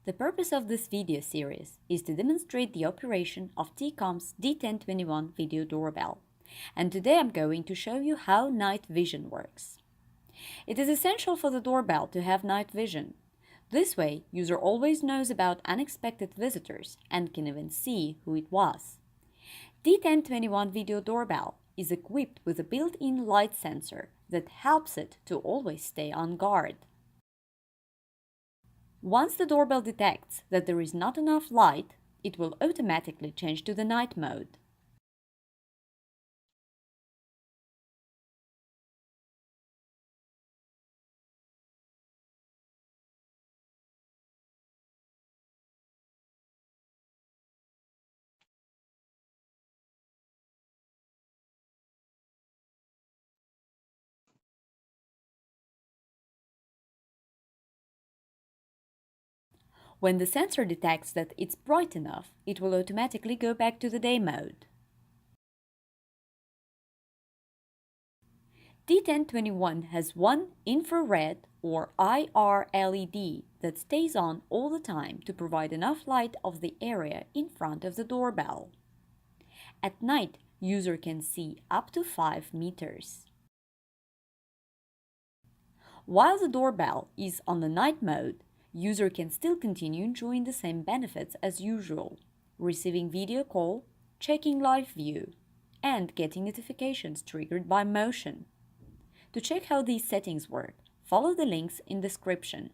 The purpose of this video series is to demonstrate the operation of T-Com's D1021 video doorbell, and today I'm going to show you how night vision works. It is essential for the doorbell to have night vision. This way, user always knows about unexpected visitors and can even see who it was. D1021 video doorbell is equipped with a built-in light sensor that helps it to always stay on guard. Once the doorbell detects that there is not enough light, it will automatically change to the night mode. When the sensor detects that it's bright enough, it will automatically go back to the day mode. D1021 has one infrared or IR LED that stays on all the time to provide enough light of the area in front of the doorbell. At night, user can see up to 5 meters. While the doorbell is on the night mode, user can still continue enjoying the same benefits as usual, receiving video call, checking live view, and getting notifications triggered by motion. To check how these settings work, follow the links in description.